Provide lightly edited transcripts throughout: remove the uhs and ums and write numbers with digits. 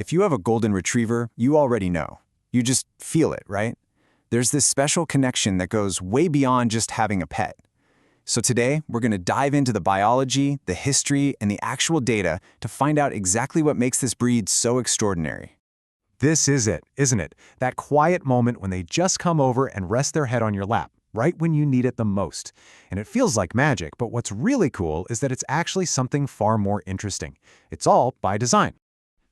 If you have a golden retriever, you already know. You just feel it, right? There's this special connection that goes way beyond just having a pet. So today, we're going to dive into the biology, the history, and the actual data to find out exactly what makes this breed so extraordinary. This is it, isn't it? That quiet moment when they just come over and rest their head on your lap, right when you need it the most. And it feels like magic, but what's really cool is that it's actually something far more interesting. It's all by design.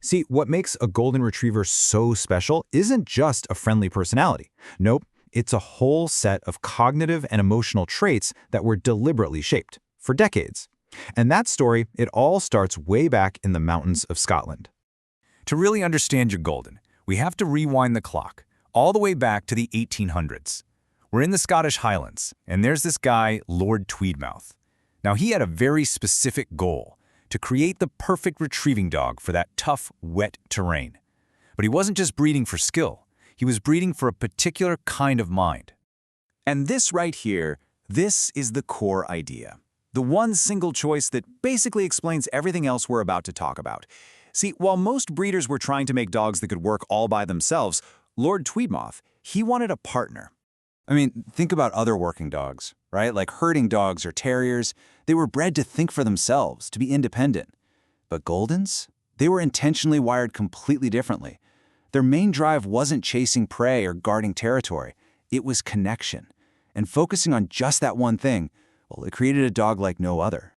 See, what makes a golden retriever so special isn't just a friendly personality. Nope, it's a whole set of cognitive and emotional traits that were deliberately shaped for decades. And that story, it all starts way back in the mountains of Scotland. To really understand your golden, we have to rewind the clock all the way back to the 1800s. We're in the Scottish Highlands, and there's this guy, Lord Tweedmouth. Now, he had a very specific goal: to create the perfect retrieving dog for that tough, wet terrain. But he wasn't just breeding for skill. He was breeding for a particular kind of mind. And this right here, this is the core idea. The one single choice that basically explains everything else we're about to talk about. See, while most breeders were trying to make dogs that could work all by themselves, Lord Tweedmouth, he wanted a partner. I mean, think about other working dogs, right? Like herding dogs or terriers. They were bred to think for themselves, to be independent. But Goldens? They were intentionally wired completely differently. Their main drive wasn't chasing prey or guarding territory. It was connection. And focusing on just that one thing, well, it created a dog like no other.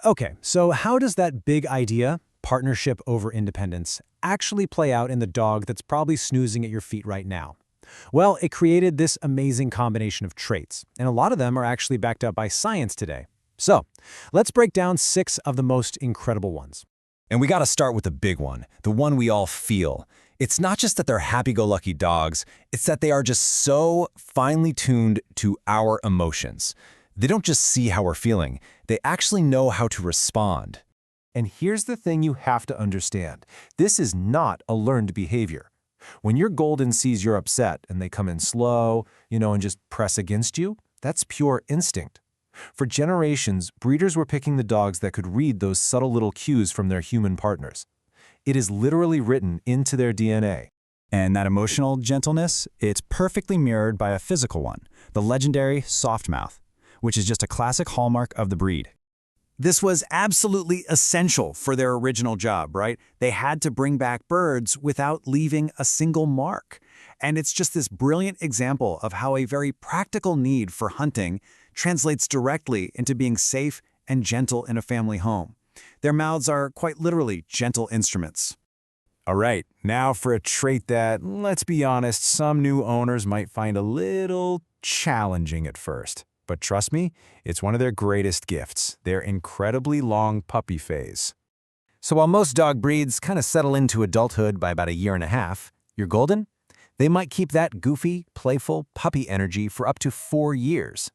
Okay, so how does that big idea, partnership over independence, actually play out in the dog that's probably snoozing at your feet right now? Well, it created this amazing combination of traits, and a lot of them are actually backed up by science today. So, let's break down 6 of the most incredible ones. And we got to start with the big one, the one we all feel. It's not just that they're happy-go-lucky dogs, it's that they are just so finely tuned to our emotions. They don't just see how we're feeling, they actually know how to respond. And here's the thing you have to understand. This is not a learned behavior. When your golden sees you're upset and they come in slow, and just press against you, that's pure instinct. For generations, breeders were picking the dogs that could read those subtle little cues from their human partners. It is literally written into their DNA. And that emotional gentleness, it's perfectly mirrored by a physical one, the legendary soft mouth, which is just a classic hallmark of the breed. This was absolutely essential for their original job, right? They had to bring back birds without leaving a single mark. And it's just this brilliant example of how a very practical need for hunting translates directly into being safe and gentle in a family home. Their mouths are quite literally gentle instruments. All right, now for a trait that, let's be honest, some new owners might find a little challenging at first. But trust me, it's one of their greatest gifts, their incredibly long puppy phase. So while most dog breeds kind of settle into adulthood by about 1.5 years, your golden, they might keep that goofy, playful puppy energy for up to 4 years.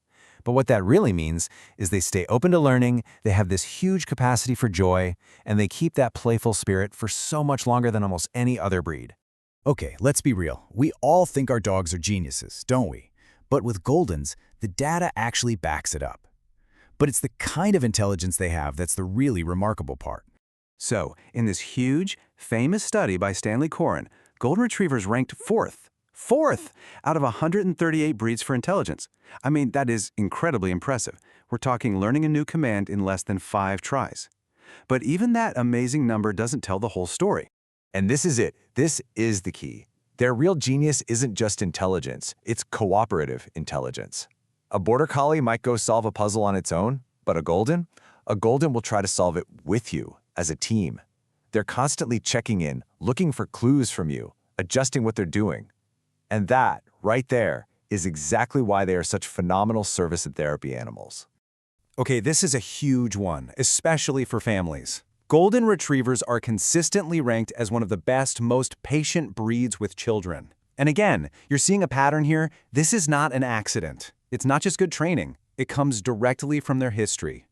But what that really means is they stay open to learning, they have this huge capacity for joy, and they keep that playful spirit for so much longer than almost any other breed. Okay, let's be real. We all think our dogs are geniuses, don't we? But with Goldens, the data actually backs it up. But it's the kind of intelligence they have that's the really remarkable part. So, in this huge, famous study by Stanley Coren, Golden Retrievers ranked fourth out of 138 breeds for intelligence. I mean, that is incredibly impressive. We're talking learning a new command in less than 5 tries. But even that amazing number doesn't tell the whole story. And this is it. This is the key. Their real genius isn't just intelligence, it's cooperative intelligence. A border collie might go solve a puzzle on its own, but a golden will try to solve it with you, as a team. They're constantly checking in, looking for clues from you, adjusting what they're doing. And that, right there, is exactly why they are such phenomenal service and therapy animals. Okay, this is a huge one, especially for families. Golden Retrievers are consistently ranked as one of the best, most patient breeds with children. And again, you're seeing a pattern here. This is not an accident. It's not just good training. It comes directly from their history.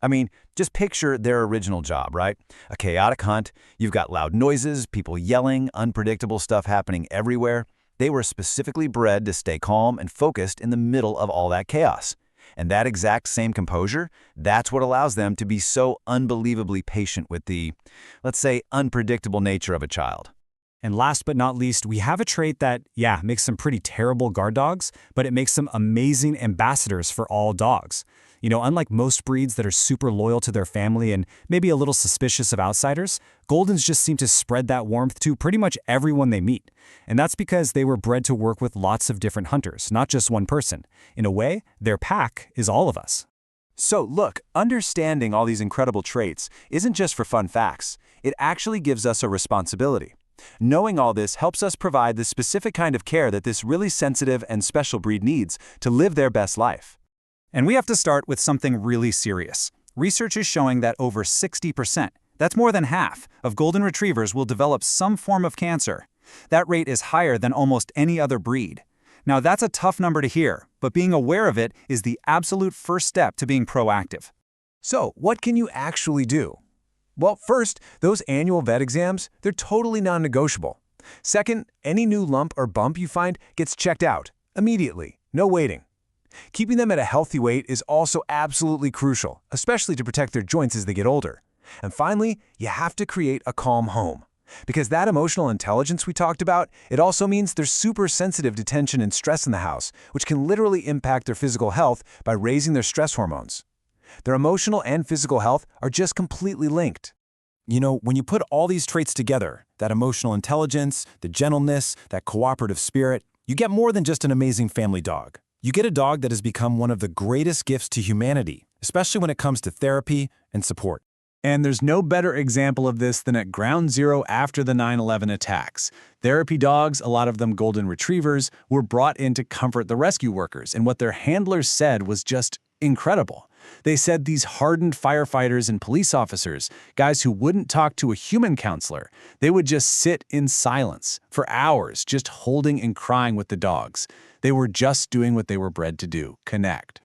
I mean, just picture their original job, right? A chaotic hunt, you've got loud noises, people yelling, unpredictable stuff happening everywhere. They were specifically bred to stay calm and focused in the middle of all that chaos. And that exact same composure, that's what allows them to be so unbelievably patient with the, let's say, unpredictable nature of a child. And last but not least, we have a trait that, yeah, makes some pretty terrible guard dogs, but it makes them amazing ambassadors for all dogs. You know, unlike most breeds that are super loyal to their family and maybe a little suspicious of outsiders, Goldens just seem to spread that warmth to pretty much everyone they meet. And that's because they were bred to work with lots of different hunters, not just one person. In a way, their pack is all of us. So look, understanding all these incredible traits isn't just for fun facts. It actually gives us a responsibility. Knowing all this helps us provide the specific kind of care that this really sensitive and special breed needs to live their best life. And we have to start with something really serious. Research is showing that over 60%, that's more than half, of golden retrievers will develop some form of cancer. That rate is higher than almost any other breed. Now that's a tough number to hear, but being aware of it is the absolute first step to being proactive. So, what can you actually do? Well, first, those annual vet exams, they're totally non-negotiable. Second, any new lump or bump you find gets checked out immediately, no waiting. Keeping them at a healthy weight is also absolutely crucial, especially to protect their joints as they get older. And finally, you have to create a calm home. Because that emotional intelligence we talked about, it also means they're super sensitive to tension and stress in the house, which can literally impact their physical health by raising their stress hormones. Their emotional and physical health are just completely linked. You know, when you put all these traits together, that emotional intelligence, the gentleness, that cooperative spirit, you get more than just an amazing family dog. You get a dog that has become one of the greatest gifts to humanity, especially when it comes to therapy and support. And there's no better example of this than at ground zero after the 9/11 attacks. Therapy dogs, a lot of them golden retrievers, were brought in to comfort the rescue workers, and what their handlers said was just incredible. They said these hardened firefighters and police officers, guys who wouldn't talk to a human counselor, they would just sit in silence for hours, just holding and crying with the dogs. They were just doing what they were bred to do, connect.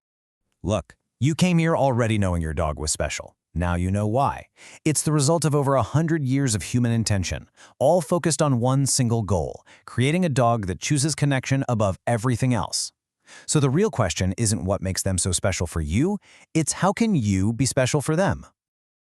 Look, you came here already knowing your dog was special. Now you know why. It's the result of over 100 years of human intention, all focused on one single goal, creating a dog that chooses connection above everything else. So the real question isn't what makes them so special for you, it's how can you be special for them?